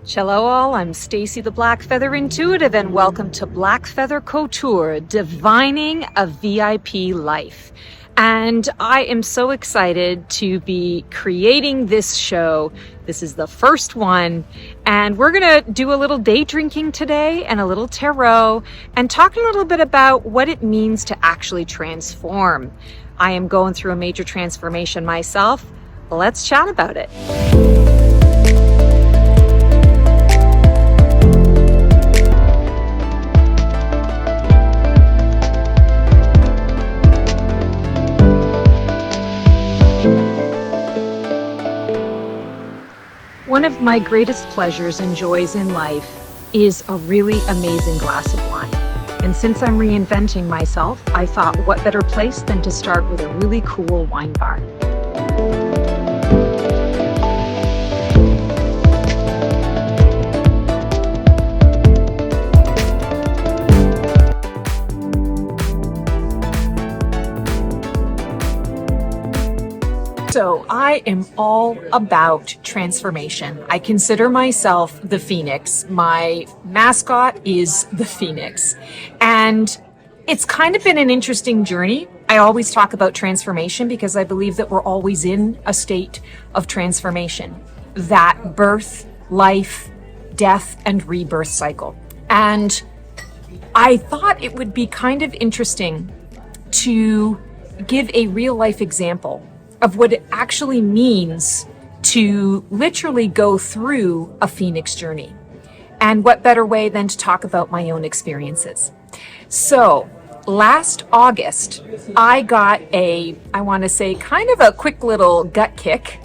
Hello all, I'm Stacy the Black Feather Intuitive and welcome to Black Feather Couture, Divining a VIP Life. And I am so excited to be creating this show. This is the first one, and we're gonna do a little day drinking today and a little tarot and talking a little bit about what it means to actually transform. I am going through a major transformation myself. Let's chat about it. One of my greatest pleasures and joys in life is a really amazing glass of wine. And since I'm reinventing myself, I thought what better place than to start with a really cool wine bar. So I am all about transformation. I consider myself the Phoenix. My mascot is the Phoenix. And it's kind of been an interesting journey. I always talk about transformation because I believe that we're always in a state of transformation. That birth, life, death, and rebirth cycle. And I thought it would be kind of interesting to give a real life example of what it actually means to literally go through a Phoenix journey. And what better way than to talk about my own experiences. So last August, I got I want to say kind of a quick little gut kick.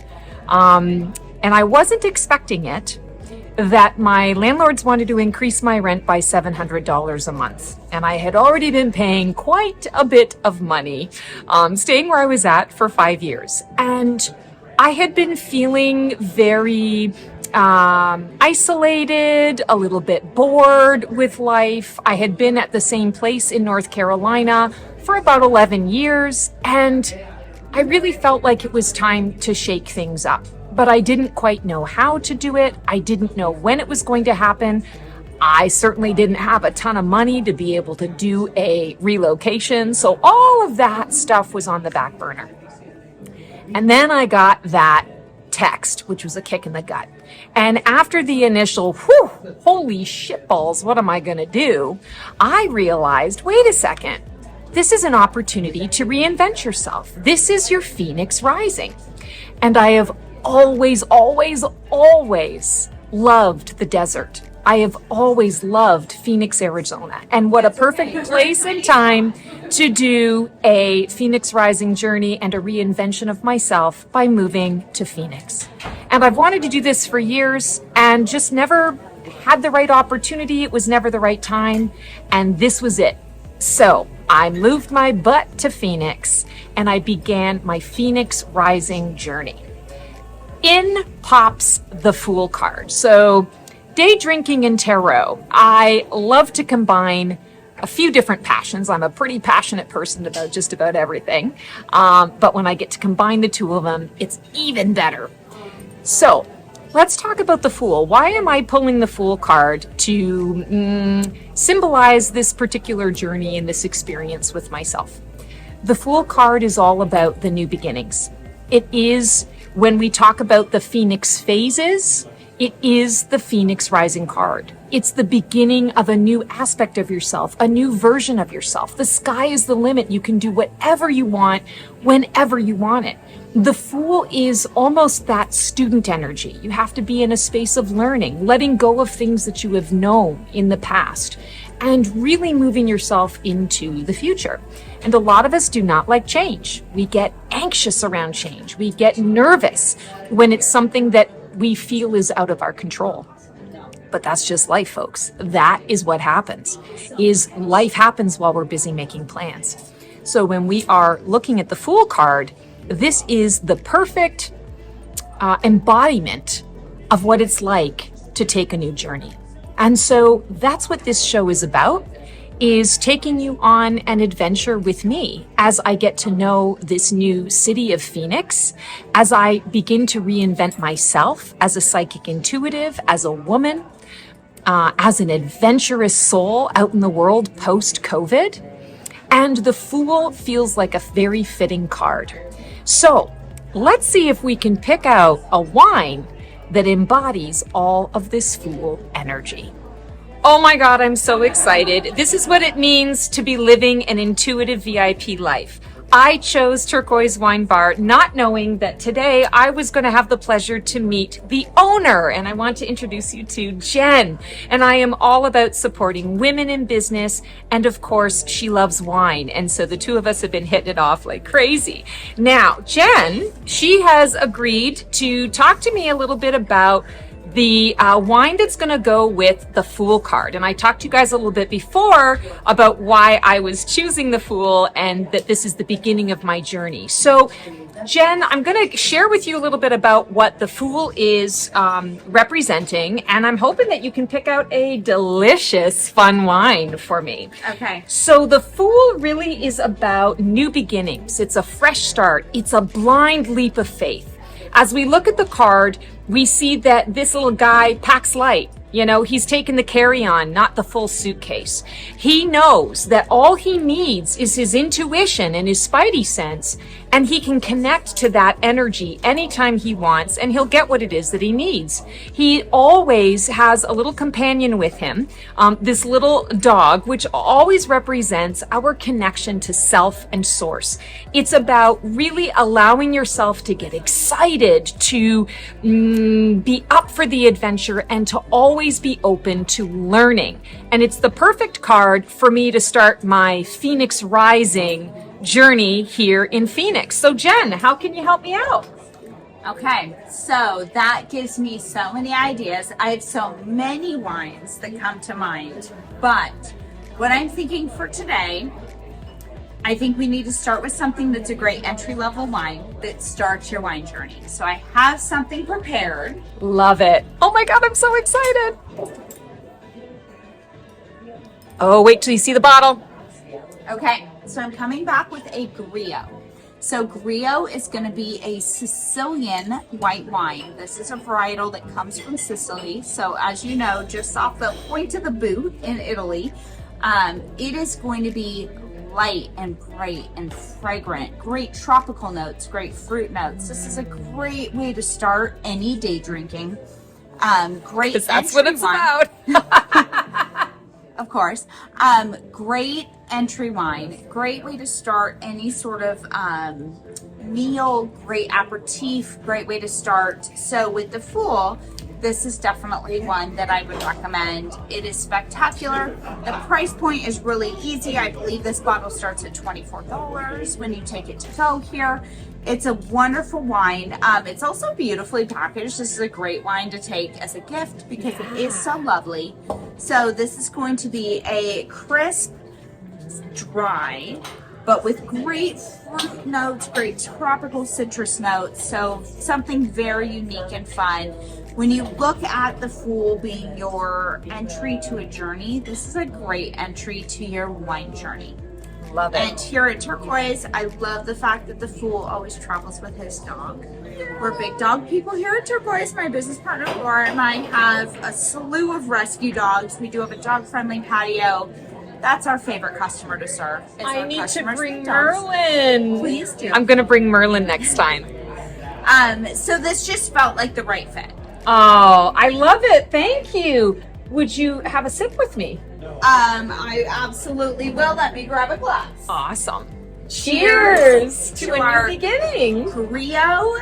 And I wasn't expecting it, that my landlords wanted to increase my rent by $700 a month. And I had already been paying quite a bit of money, staying where I was at for 5 years. And I had been feeling very isolated, a little bit bored with life. I had been at the same place in North Carolina for about 11 years. And I really felt like it was time to shake things up. But I didn't quite know how to do it. I didn't know when it was going to happen. I certainly didn't have a ton of money to be able to do a relocation. So all of that stuff was on the back burner. And then I got that text, which was a kick in the gut. And after the initial, holy shitballs, what am I going to do? I realized, wait a second, this is an opportunity to reinvent yourself. This is your Phoenix rising. And I have always loved the desert. I have always loved Phoenix, Arizona. And what a perfect place and time to do a Phoenix rising journey and a reinvention of myself by moving to Phoenix. And I've wanted to do this for years and just never had the right opportunity. It was never the right time. And this was it. So I moved my butt to Phoenix and I began my Phoenix rising journey. In pops the Fool card. So day drinking and tarot. I love to combine a few different passions. I'm a pretty passionate person about just about everything. But when I get to combine the two of them, it's even better. So let's talk about the Fool. Why am I pulling the Fool card to symbolize this particular journey and this experience with myself? The Fool card is all about the new beginnings. It is, when we talk about the Phoenix phases, it is the Phoenix rising card. It's the beginning of a new aspect of yourself, a new version of yourself. The sky is the limit. You can do whatever you want, whenever you want it. The Fool is almost that student energy. You have to be in a space of learning, letting go of things that you have known in the past, and really moving yourself into the future. And a lot of us do not like change. We get anxious around change. We get nervous when it's something that we feel is out of our control. But that's just life, folks. That is what happens, is life happens while we're busy making plans. So when we are looking at the Fool card, this is the perfect embodiment of what it's like to take a new journey. And so that's what this show is about, is taking you on an adventure with me as I get to know this new city of Phoenix, as I begin to reinvent myself as a psychic intuitive, as a woman, as an adventurous soul out in the world post-COVID. And the Fool feels like a very fitting card. So let's see if we can pick out a wine that embodies all of this Fool energy. Oh my God, I'm so excited. This is what it means to be living an intuitive VIP life. I chose Turquoise Wine Bar not knowing that today I was going to have the pleasure to meet the owner, and I want to introduce you to Jen. And I am all about supporting women in business, and of course she loves wine, and so the two of us have been hitting it off like crazy. Now Jen, she has agreed to talk to me a little bit about the wine that's going to go with the Fool card. And I talked to you guys a little bit before about why I was choosing the Fool and that this is the beginning of my journey. So Jen, I'm going to share with you a little bit about what the Fool is representing, and I'm hoping that you can pick out a delicious, fun wine for me. Okay. So the Fool really is about new beginnings. It's a fresh start. It's a blind leap of faith. As we look at the card, we see that this little guy packs light. You know, he's taken the carry-on, not the full suitcase. He knows that all he needs is his intuition and his spidey sense, and he can connect to that energy anytime he wants, and he'll get what it is that he needs. He always has a little companion with him, this little dog, which always represents our connection to self and source. It's about really allowing yourself to get excited, to be up for the adventure, and to always be open to learning. And it's the perfect card for me to start my Phoenix Rising journey here in Phoenix. So Jen, how can you help me out? Okay, so that gives me so many ideas. I have so many wines that come to mind, but what I'm thinking for today, I think we need to start with something that's a great entry-level wine that starts your wine journey. So I have something prepared. Love it. Oh my God, I'm so excited. Oh, wait till you see the bottle. Okay, so I'm coming back with a Grillo. So Grillo is going to be a Sicilian white wine. This is a varietal that comes from Sicily. So as you know, just off the point of the boot in Italy, it is going to be light and bright and fragrant, great tropical notes, great fruit notes. This is a great way to start any day drinking. Great, because that's what it's about. Of course. Great entry wine, great way to start any sort of meal, great aperitif, great way to start. So with the Fool, this is definitely one that I would recommend. It is spectacular. The price point is really easy. I believe this bottle starts at $24 when you take it to go here. It's a wonderful wine. It's also beautifully packaged. This is a great wine to take as a gift because it is so lovely. So this is going to be a crisp, dry, but with great fruit notes, great tropical citrus notes. So something very unique and fun. When you look at the Fool being your entry to a journey, this is a great entry to your wine journey. Love it. And here at Turquoise, I love the fact that the Fool always travels with his dog. We're big dog people here at Turquoise. My business partner Laura and I have a slew of rescue dogs. We do have a dog-friendly patio. That's our favorite customer to serve. I need to bring Merlin. Please do. I'm going to bring Merlin next time. So this just felt like the right fit. Oh, I love it. Thank you. Would you have a sip with me? I absolutely will. Let me grab a glass. Awesome. Cheers to a new beginning. Grillo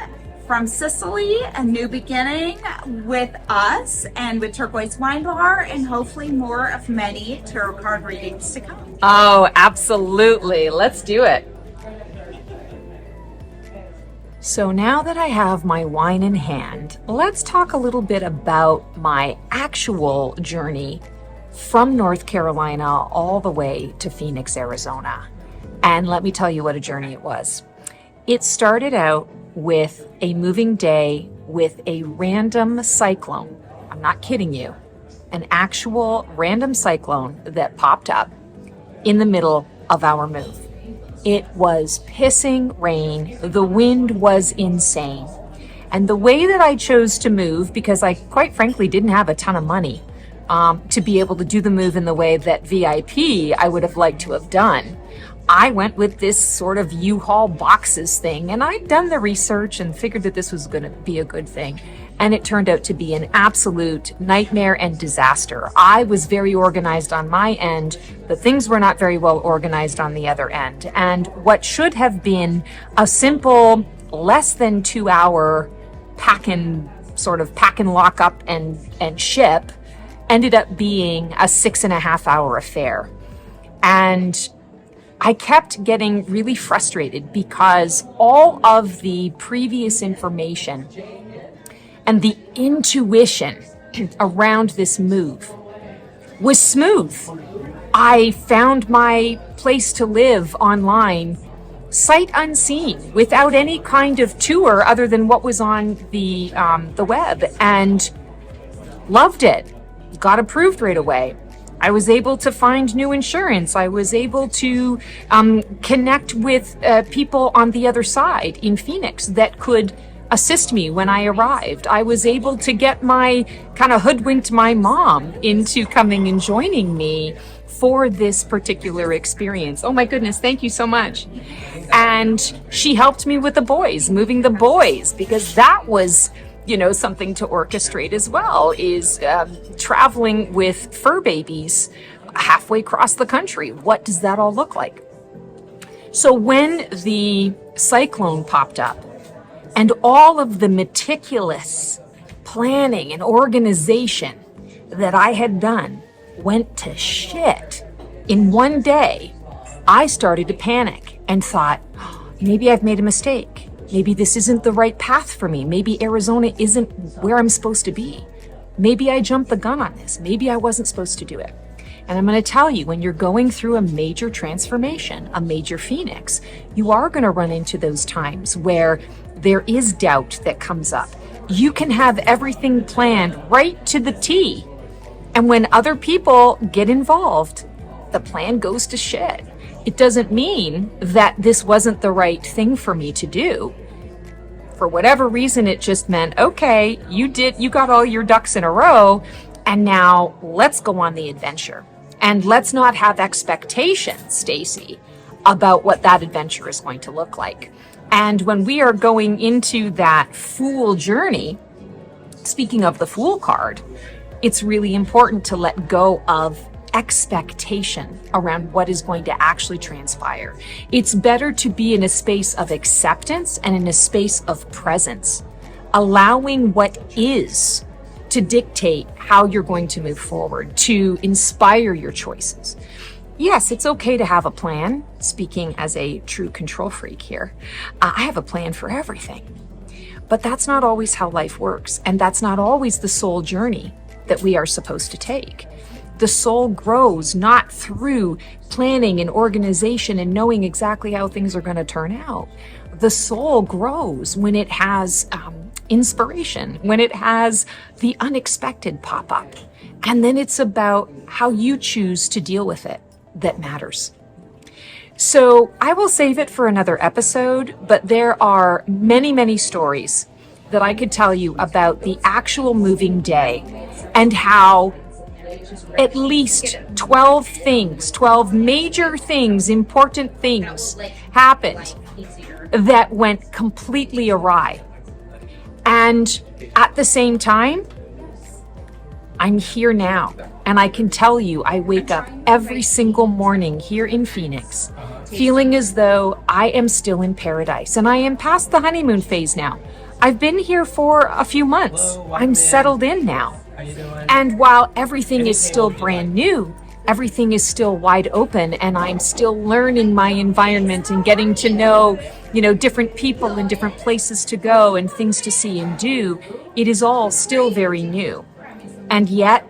from Sicily, a new beginning with us and with Turquoise Wine Bar, and hopefully more of many tarot card readings to come. Oh, absolutely. Let's do it. So now that I have my wine in hand, let's talk a little bit about my actual journey from North Carolina all the way to Phoenix, Arizona. And let me tell you what a journey it was. It started out with a moving day with a random cyclone. I'm not kidding you. An actual random cyclone that popped up in the middle of our move. It was pissing rain. The wind was insane. And the way that I chose to move, because I quite frankly didn't have a ton of money to be able to do the move in the way that VIP I would have liked to have done, I went with this sort of U-Haul boxes thing, and I'd done the research and figured that this was going to be a good thing. And it turned out to be an absolute nightmare and disaster. I was very organized on my end, but things were not very well organized on the other end. And what should have been a simple, less than 2 hour pack and lock up and ship ended up being a 6.5 hour affair. And I kept getting really frustrated because all of the previous information and the intuition around this move was smooth. I found my place to live online, sight unseen, without any kind of tour other than what was on the web, and loved it. Got approved right away. I was able to find new insurance. I was able to connect with people on the other side in Phoenix that could assist me when I arrived. I was able to get hoodwinked my mom into coming and joining me for this particular experience. Oh my goodness, thank you so much. And she helped me with the boys, moving the boys, because that was something to orchestrate as well, is traveling with fur babies halfway across the country. What does that all look like? So when the cyclone popped up and all of the meticulous planning and organization that I had done went to shit in one day, I started to panic and thought, maybe I've made a mistake. Maybe this isn't the right path for me. Maybe Arizona isn't where I'm supposed to be. Maybe I jumped the gun on this. Maybe I wasn't supposed to do it. And I'm going to tell you, when you're going through a major transformation, a major phoenix, you are going to run into those times where there is doubt that comes up. You can have everything planned right to the T. And when other people get involved, the plan goes to shit. It doesn't mean that this wasn't the right thing for me to do. For whatever reason, it just meant, okay, you got all your ducks in a row, and now let's go on the adventure. And let's not have expectations, Stacy, about what that adventure is going to look like. And when we are going into that Fool journey, speaking of the Fool card, it's really important to let go of expectation around what is going to actually transpire. It's better to be in a space of acceptance and in a space of presence, allowing what is to dictate how you're going to move forward, to inspire your choices. Yes, it's okay to have a plan. Speaking as a true control freak here, I have a plan for everything. But that's not always how life works, and that's not always the soul journey that we are supposed to take. The soul grows not through planning and organization and knowing exactly how things are going to turn out. The soul grows when it has inspiration, when it has the unexpected pop up. And then it's about how you choose to deal with it that matters. So I will save it for another episode, but there are many, many stories that I could tell you about the actual moving day and how at least 12 major things, important things happened that went completely awry. And at the same time, I'm here now. And I can tell you, I wake up every single morning here in Phoenix feeling as though I am still in paradise. And I am past the honeymoon phase now. I've been here for a few months. I'm settled in now. And while everything is still brand new, everything is still wide open, and I'm still learning my environment and getting to know, different people and different places to go and things to see and do, it is all still very new. And yet,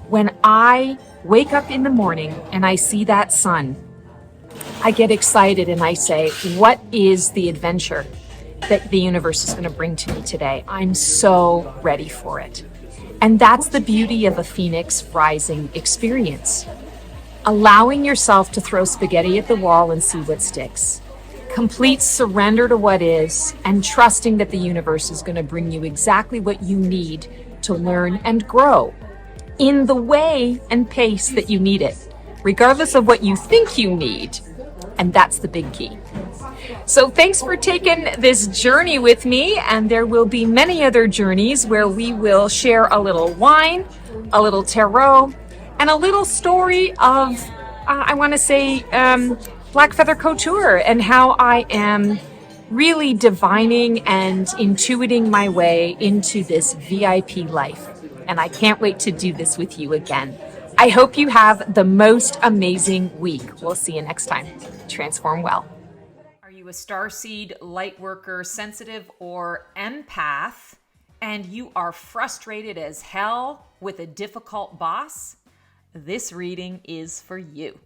when I wake up in the morning and I see that sun, I get excited and I say, what is the adventure that the universe is going to bring to me today? I'm so ready for it. And that's the beauty of a Phoenix rising experience. allowing yourself to throw spaghetti at the wall and see what sticks. Complete surrender to what is and trusting that the universe is going to bring you exactly what you need to learn and grow in the way and pace that you need it, regardless of what you think you need. And that's the big key. So thanks for taking this journey with me, and there will be many other journeys where we will share a little wine, a little tarot, and a little story of, Black Feather Couture and how I am really divining and intuiting my way into this VIP life. And I can't wait to do this with you again. I hope you have the most amazing week. We'll see you next time. Transform well. Are you a starseed, light worker, sensitive, or empath, and you are frustrated as hell with a difficult boss? This reading is for you.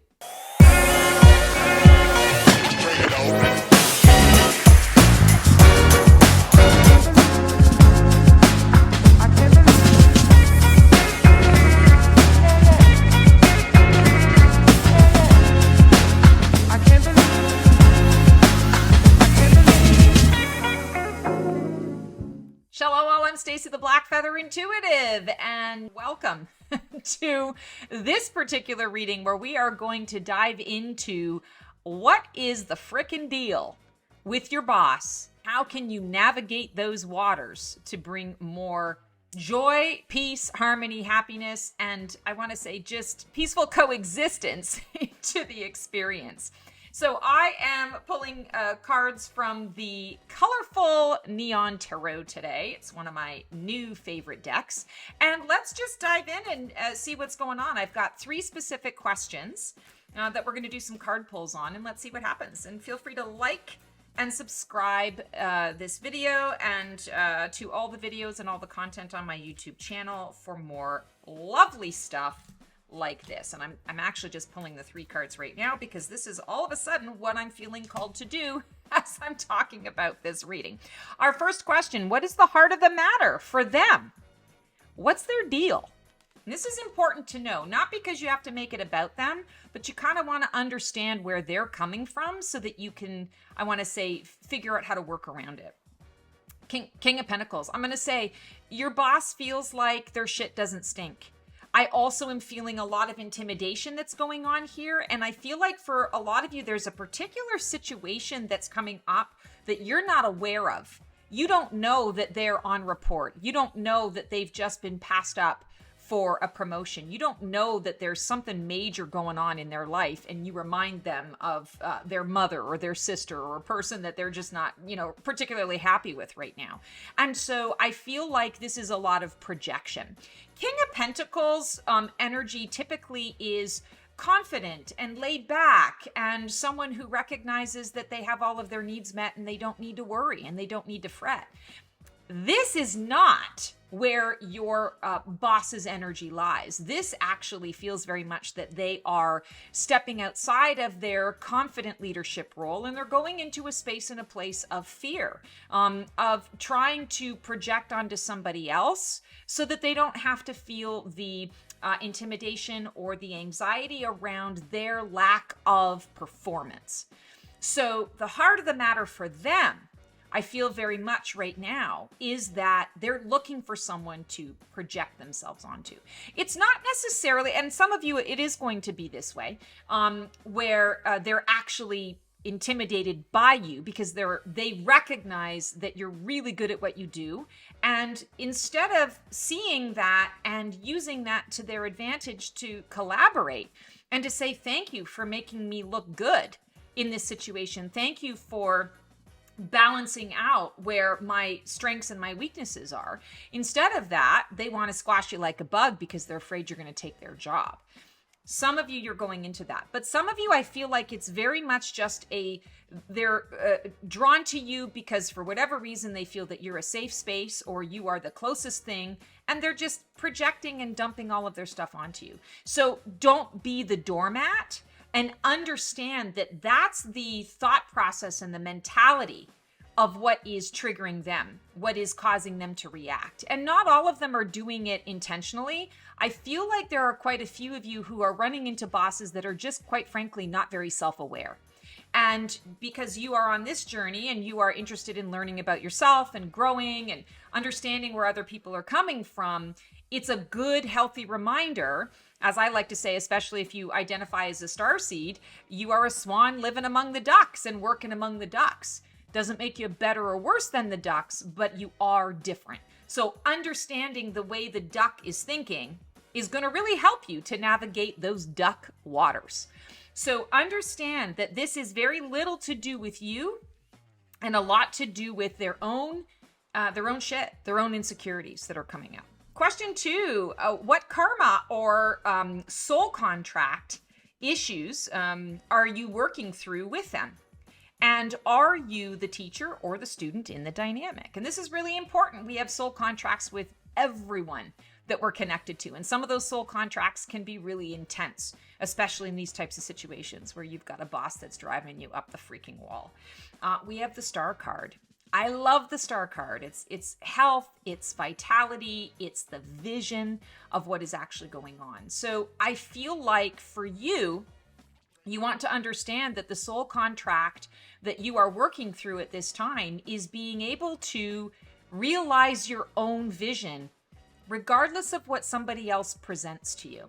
Shalom, I'm Stacy the Black Feather Intuitive, and welcome to this particular reading where we are going to dive into what is the frickin' deal with your boss. How can you navigate those waters to bring more joy, peace, harmony, happiness, and I want to say just peaceful coexistence into the experience. So I am pulling cards from the colorful Neon Tarot today. It's one of my new favorite decks. And let's just dive in and see what's going on. I've got 3 specific questions that we're going to do some card pulls on, and let's see what happens. And feel free to like and subscribe this video and to all the videos and all the content on my YouTube channel for more lovely stuff like this. And I'm actually just pulling the 3 cards right now because this is all of a sudden what I'm feeling called to do as I'm talking about this reading. Our first question: what is the heart of the matter for them? What's their deal? And this is important to know, not because you have to make it about them, but you kind of want to understand where they're coming from so that you can, I want to say, figure out how to work around it. King of Pentacles. I'm going to say your boss feels like their shit doesn't stink. I also am feeling a lot of intimidation that's going on here. And I feel like for a lot of you, there's a particular situation that's coming up that you're not aware of. You don't know that they're on report. You don't know that they've just been passed up for a promotion. You don't know that there's something major going on in their life, and you remind them of their mother or their sister or a person that they're just not, particularly happy with right now. And so I feel like this is a lot of projection. King of Pentacles energy typically is confident and laid back and someone who recognizes that they have all of their needs met and they don't need to worry and they don't need to fret. This is not where your boss's energy lies. This actually feels very much that they are stepping outside of their confident leadership role and they're going into a space and a place of fear, of trying to project onto somebody else so that they don't have to feel the intimidation or the anxiety around their lack of performance. So the heart of the matter for them, I feel very much right now, is that they're looking for someone to project themselves onto. It's not necessarily, and some of you, it is going to be this way, where they're actually intimidated by you because they recognize that you're really good at what you do. And instead of seeing that and using that to their advantage to collaborate and to say, thank you for making me look good in this situation. Thank you for balancing out where my strengths and my weaknesses are. Instead of that, they want to squash you like a bug because they're afraid you're going to take their job. Some of you, you're going into that. But some of you, I feel like it's very much just they're drawn to you because for whatever reason, they feel that you're a safe space or you are the closest thing, and they're just projecting and dumping all of their stuff onto you. So don't be the doormat. And understand that that's the thought process and the mentality of what is triggering them, what is causing them to react. And not all of them are doing it intentionally. I feel like there are quite a few of you who are running into bosses that are just, quite frankly, not very self-aware. And because you are on this journey and you are interested in learning about yourself and growing and understanding where other people are coming from, it's a good, healthy reminder, as I like to say, especially if you identify as a starseed, you are a swan living among the ducks and working among the ducks. Doesn't make you better or worse than the ducks, but you are different. So understanding the way the duck is thinking is going to really help you to navigate those duck waters. So understand that this is very little to do with you and a lot to do with their own shit, their own insecurities that are coming out. Question 2, what karma or soul contract issues are you working through with them? And are you the teacher or the student in the dynamic? And this is really important. We have soul contracts with everyone that we're connected to. And some of those soul contracts can be really intense, especially in these types of situations where you've got a boss that's driving you up the freaking wall. We have the Star card. I love the Star card. It's health, it's vitality, it's the vision of what is actually going on. So I feel like for you, you want to understand that the soul contract that you are working through at this time is being able to realize your own vision, regardless of what somebody else presents to you.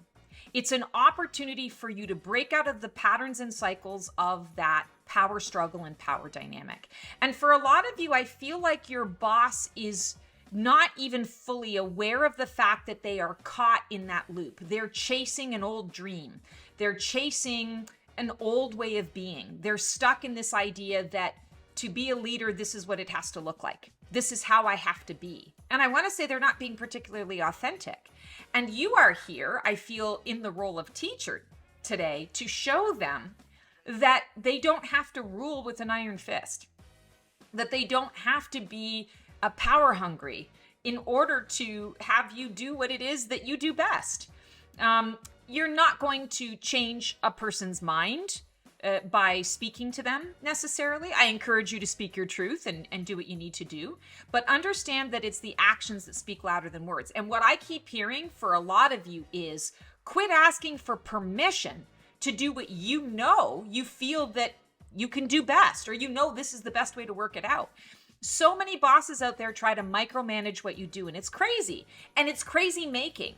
It's an opportunity for you to break out of the patterns and cycles of that power struggle and power dynamic. And for a lot of you, I feel like your boss is not even fully aware of the fact that they are caught in that loop. They're chasing an old dream. They're chasing an old way of being. They're stuck in this idea that to be a leader, this is what it has to look like. This is how I have to be. And I want to say they're not being particularly authentic. And you are here, I feel, in the role of teacher today to show them that they don't have to rule with an iron fist, that they don't have to be a power hungry in order to have you do what it is that you do best. You're not going to change a person's mind by speaking to them necessarily. I encourage you to speak your truth and do what you need to do, but understand that it's the actions that speak louder than words. And what I keep hearing for a lot of you is quit asking for permission to do what you know you feel that you can do best, or you know this is the best way to work it out. So many bosses out there try to micromanage what you do, and it's crazy. And it's crazy making.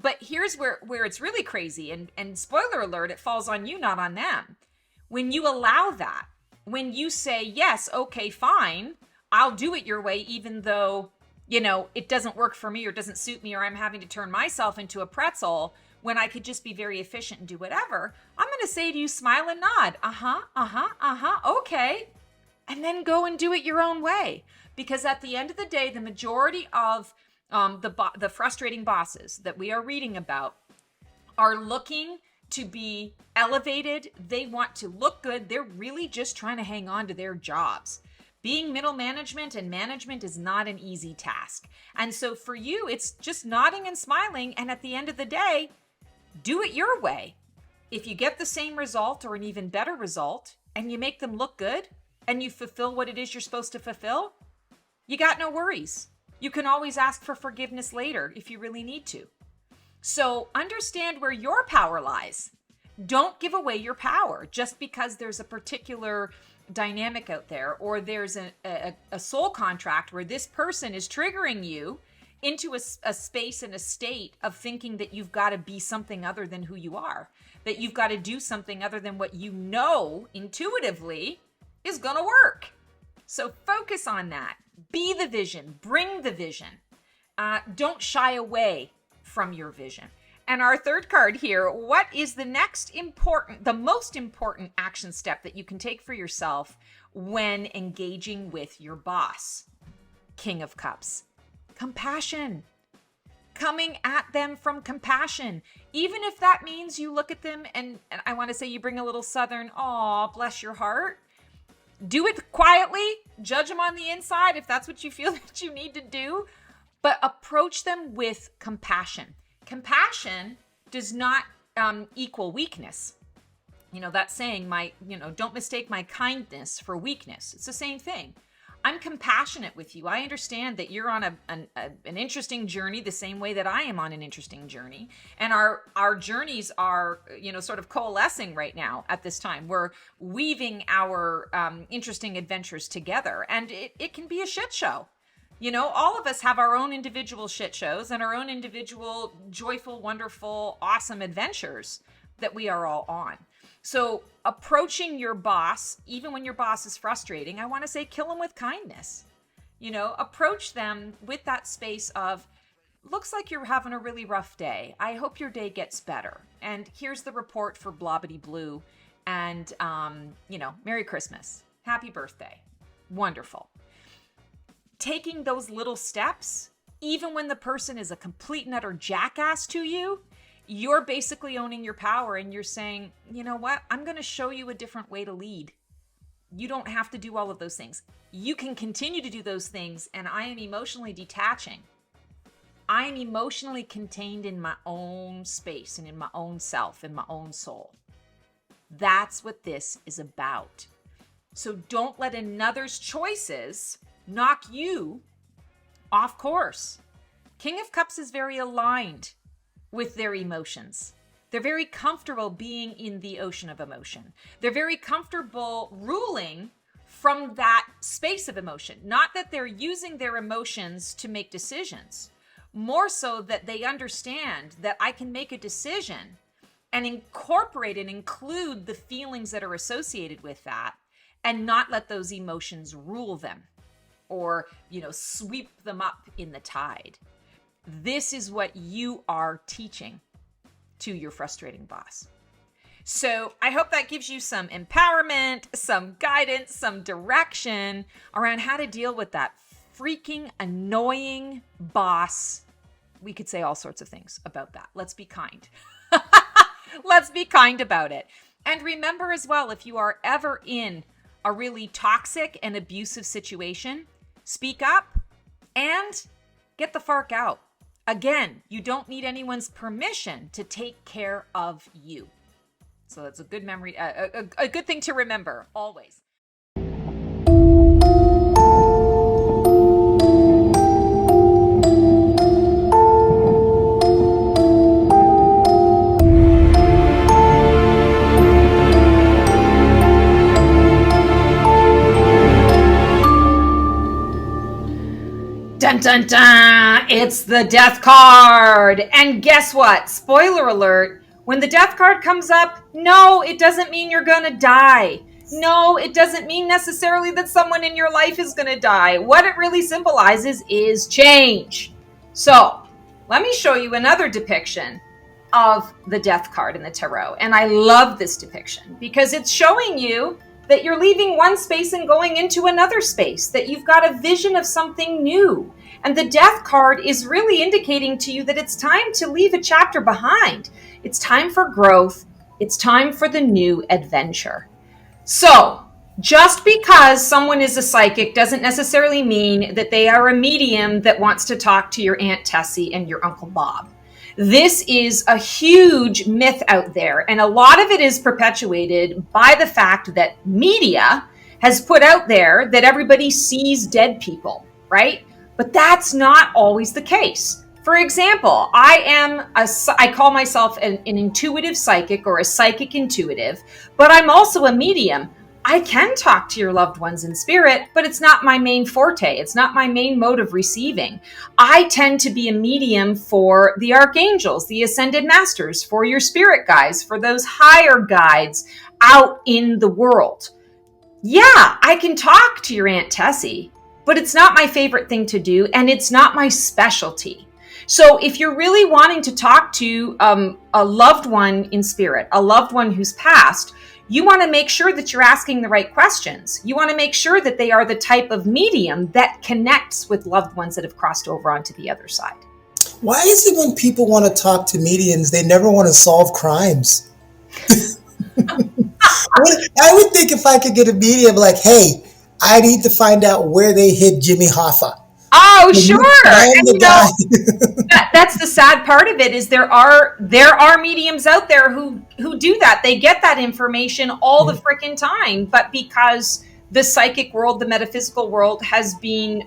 But here's where it's really crazy, and spoiler alert, it falls on you, not on them. When you allow that, when you say, yes, okay, fine, I'll do it your way, even though, it doesn't work for me or doesn't suit me, or I'm having to turn myself into a pretzel when I could just be very efficient and do whatever, I'm going to say to you, smile and nod. Okay. And then go and do it your own way. Because at the end of the day, the majority of the frustrating bosses that we are reading about are looking to be elevated. They want to look good. They're really just trying to hang on to their jobs. Being middle management and management is not an easy task. And so for you, it's just nodding and smiling. And at the end of the day, do it your way. If you get the same result or an even better result, and you make them look good, and you fulfill what it is you're supposed to fulfill, you got no worries. You can always ask for forgiveness later if you really need to. So understand where your power lies. Don't give away your power just because there's a particular dynamic out there, or there's a soul contract where this person is triggering you into a space and a state of thinking that you've got to be something other than who you are, that you've got to do something other than what you know intuitively is going to work. So focus on that. Be the vision. Bring the vision. Don't shy away from your vision. And our third card here, what is the most important action step that you can take for yourself when engaging with your boss? King of Cups. Compassion. Coming at them from compassion. Even if that means you look at them and I want to say you bring a little southern, aw, bless your heart. Do it quietly. Judge them on the inside if that's what you feel that you need to do. But approach them with compassion. Compassion does not equal weakness. That saying, don't mistake my kindness for weakness. It's the same thing. I'm compassionate with you. I understand that you're on an interesting journey, the same way that I am on an interesting journey. And our journeys are, sort of coalescing right now at this time. We're weaving our interesting adventures together. And it can be a shit show. All of us have our own individual shit shows and our own individual joyful, wonderful, awesome adventures that we are all on. So approaching your boss, even when your boss is frustrating, I want to say kill them with kindness. Approach them with that space of, looks like you're having a really rough day. I hope your day gets better. And here's the report for Blobbity Blue. And, Merry Christmas. Happy birthday. Wonderful. Taking those little steps, even when the person is a complete and utter jackass to you, you're basically owning your power and you're saying, you know what? I'm going to show you a different way to lead. You don't have to do all of those things. You can continue to do those things, and I am emotionally detaching. I am emotionally contained in my own space and in my own self, in my own soul. That's what this is about. So don't let another's choices knock you off course. King of Cups is very aligned with their emotions. They're very comfortable being in the ocean of emotion. They're very comfortable ruling from that space of emotion. Not that they're using their emotions to make decisions, more so that they understand that I can make a decision and incorporate and include the feelings that are associated with that and not let those emotions rule them or, sweep them up in the tide. This is what you are teaching to your frustrating boss. So I hope that gives you some empowerment, some guidance, some direction around how to deal with that freaking annoying boss. We could say all sorts of things about that. Let's be kind. Let's be kind about it. And remember as well, if you are ever in a really toxic and abusive situation, speak up and get the fark out. Again, you don't need anyone's permission to take care of you. So that's a good memory, a good thing to remember always. Dun dun dun! It's the death card! And guess what? Spoiler alert, when the death card comes up, no, it doesn't mean you're gonna die. No, it doesn't mean necessarily that someone in your life is gonna die. What it really symbolizes is change. So, let me show you another depiction of the death card in the tarot. And I love this depiction because it's showing you that you're leaving one space and going into another space, that you've got a vision of something new. And the death card is really indicating to you that it's time to leave a chapter behind. It's time for growth. It's time for the new adventure. So just because someone is a psychic doesn't necessarily mean that they are a medium that wants to talk to your Aunt Tessie and your Uncle Bob. This is a huge myth out there, and a lot of it is perpetuated by the fact that media has put out there that everybody sees dead people, right? But that's not always the case. For example, I call myself an intuitive psychic or a psychic intuitive, but I'm also a medium. I can talk to your loved ones in spirit, but it's not my main forte. It's not my main mode of receiving. I tend to be a medium for the archangels, the ascended masters, for your spirit guides, for those higher guides out in the world. Yeah, I can talk to your Aunt Tessie, but it's not my favorite thing to do, and it's not my specialty. So if you're really wanting to talk to a loved one in spirit, a loved one who's passed, you want to make sure that you're asking the right questions. You want to make sure that they are the type of medium that connects with loved ones that have crossed over onto the other side. Why is it when people want to talk to mediums, they never want to solve crimes? I would think if I could get a medium like, hey, I need to find out where they hid Jimmy Hoffa. Oh, sure. And that's the sad part of it is there are mediums out there who do that. They get that information all the freaking time, but because the psychic world, the metaphysical world has been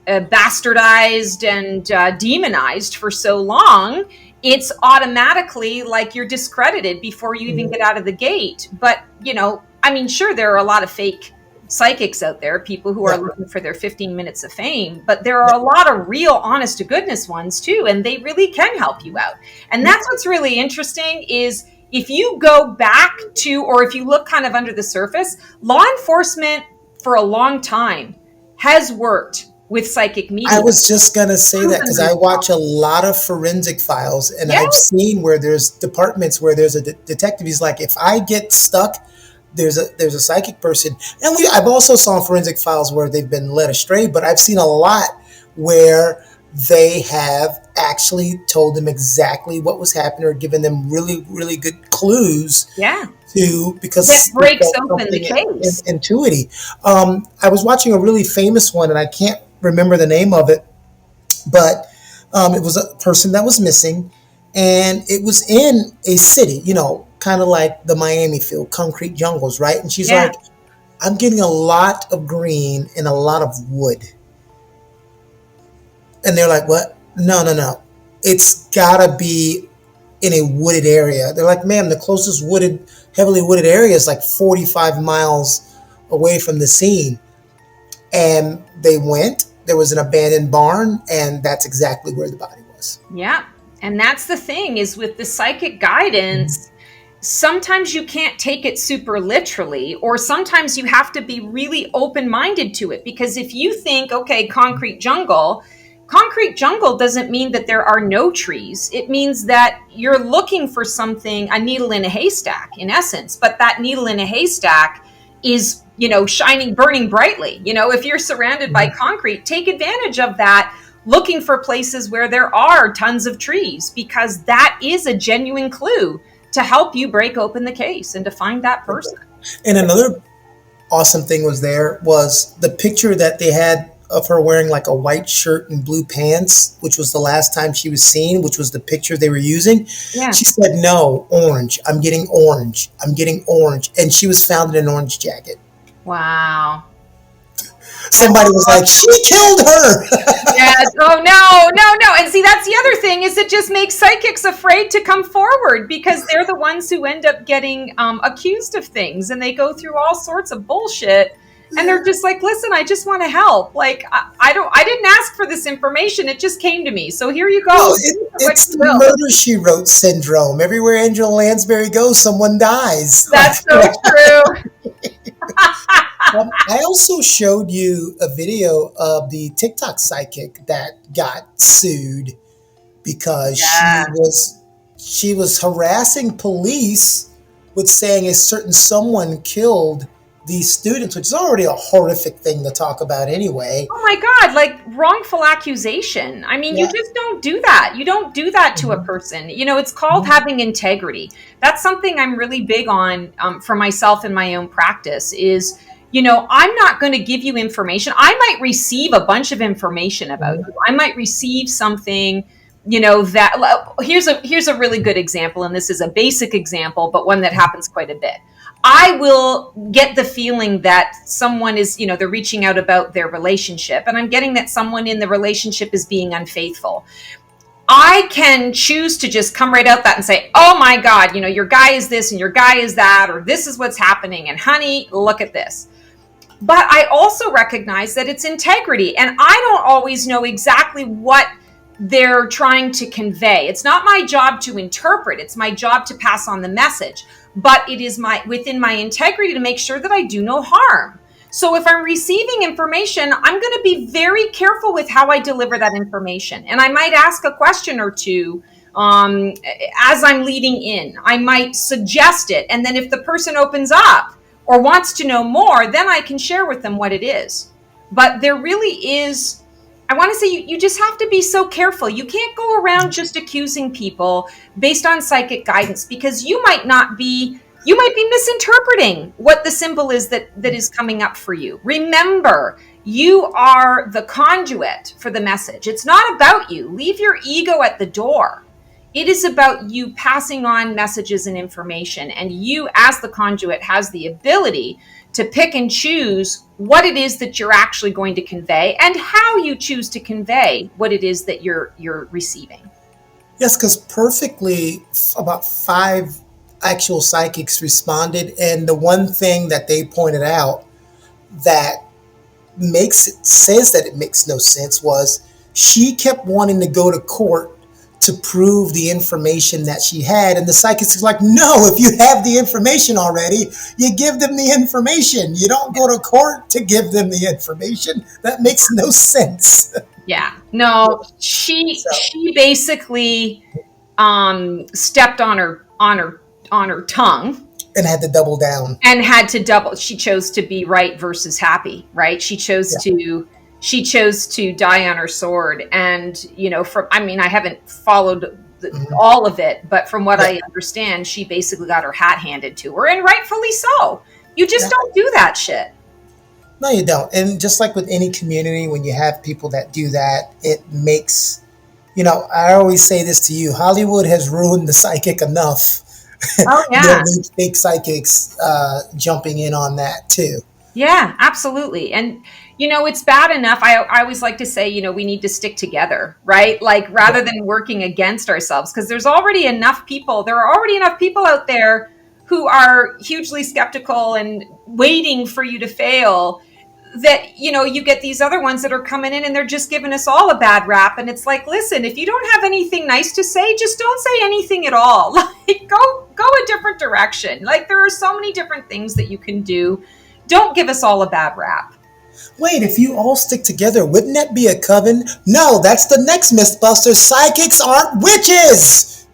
bastardized and demonized for so long, it's automatically like you're discredited before you even get out of the gate. But, you know, I mean, sure, there are a lot of fake psychics out there, people who are looking for their 15 minutes of fame, but there are a lot of real honest to goodness ones too, and they really can help you out. And that's what's really interesting is if you go back to, or if you look kind of under the surface, law enforcement for a long time has worked with psychic mediums. I was just going to say that because I watch a lot of forensic files, and I've seen where there's departments where there's a detective. He's like, if I get stuck, there's a psychic person. And I've also saw forensic files where they've been led astray, but I've seen a lot where they have actually told them exactly what was happening or given them really, really good clues. Because that breaks open the case. Intuity. I was watching a really famous one, and I can't remember the name of it, but it was a person that was missing, and it was in a city, you know, kind of like the Miami feel, concrete jungles, right? And she's like, I'm getting a lot of green and a lot of wood. And they're like, what? No. It's gotta be in a wooded area. They're like, ma'am, the closest heavily wooded area is like 45 miles away from the scene. And they went, there was an abandoned barn, and that's exactly where the body was. Yeah. And that's the thing is with the psychic guidance, sometimes you can't take it super literally, or sometimes you have to be really open-minded to it. Because if you think, okay, concrete jungle doesn't mean that there are no trees. It means that you're looking for something, a needle in a haystack, in essence. But that needle in a haystack is, you know, shining, burning brightly. You know, if you're surrounded by concrete, take advantage of that, looking for places where there are tons of trees, because that is a genuine clue to help you break open the case and to find that person. And another awesome thing was the picture that they had of her wearing like a white shirt and blue pants, which was the last time she was seen, which was the picture they were using. Yeah. She said, no, orange. I'm getting orange. And she was found in an orange jacket. Wow. Somebody was like, she killed her. Yes. Oh, no. And see, that's the other thing is it just makes psychics afraid to come forward because they're the ones who end up getting accused of things, and they go through all sorts of bullshit. And they're just like, listen, I just want to help. Like, I didn't ask for this information. It just came to me. So here you go. Well, it's the Murder, She Wrote syndrome. Everywhere Angela Lansbury goes, someone dies. That's so true. I also showed you a video of the TikTok psychic that got sued because she was harassing police with saying a certain someone killed these students, which is already a horrific thing to talk about anyway. Oh my God, like wrongful accusation. I mean, you just don't do that. You don't do that to a person. You know, it's called having integrity. That's something I'm really big on for myself in my own practice is, you know, I'm not going to give you information. I might receive a bunch of information about you. I might receive something, you know, that here's a really good example. And this is a basic example, but one that happens quite a bit. I will get the feeling that someone is, you know, they're reaching out about their relationship, and I'm getting that someone in the relationship is being unfaithful. I can choose to just come right out that and say, oh my God, you know, your guy is this and your guy is that, or this is what's happening. And honey, look at this. But I also recognize that it's integrity, and I don't always know exactly what they're trying to convey. It's not my job to interpret. It's my job to pass on the message. But it is within my integrity to make sure that I do no harm. So if I'm receiving information, I'm going to be very careful with how I deliver that information. And I might ask a question or two as I'm leading in. I might suggest it. And then if the person opens up or wants to know more, then I can share with them what it is. But there really is, I want to say you just have to be so careful. You can't go around just accusing people based on psychic guidance, because you might be misinterpreting what the symbol is that is coming up for you. Remember, you are the conduit for the message. It's not about you. Leave your ego at the door. It is about you passing on messages and information, and you as the conduit has the ability to pick and choose what it is that you're actually going to convey and how you choose to convey what it is that you're receiving. Yes, because perfectly about 5 actual psychics responded, and the one thing that they pointed out that says that it makes no sense was she kept wanting to go to court to prove the information that she had, and the psychics is like, no, if you have the information already, you give them the information. You don't go to court to give them the information. That makes no sense. Yeah, no, she basically stepped on her tongue and had to double down. She chose to be right versus happy, right? She chose to die on her sword. And, I haven't followed all of it, but from what I understand, she basically got her hat handed to her, and rightfully so. You just don't do that shit. No, you don't. And just like with any community, when you have people that do that, it makes, I always say this to you, Hollywood has ruined the psychic enough. Oh, yeah. There are fake psychics jumping in on that too. Yeah, absolutely. And, it's bad enough. I always like to say, we need to stick together, right? Like rather than working against ourselves, because there are already enough people out there who are hugely skeptical and waiting for you to fail, that, you get these other ones that are coming in and they're just giving us all a bad rap. And it's like, listen, if you don't have anything nice to say, just don't say anything at all. Like go a different direction. Like there are so many different things that you can do. Don't give us all a bad rap. Wait, if you all stick together, wouldn't that be a coven? No, that's the next Mythbuster. Psychics aren't witches!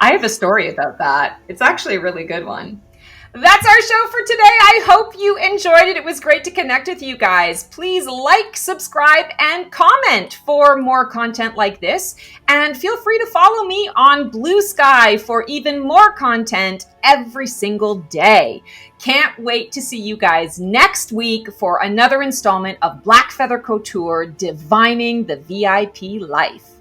I have a story about that. It's actually a really good one. That's our show for today. I hope you enjoyed it. It was great to connect with you guys. Please like, subscribe, and comment for more content like this. And feel free to follow me on Blue Sky for even more content every single day. Can't wait to see you guys next week for another installment of Black Feather Couture, Divining the VIP Life.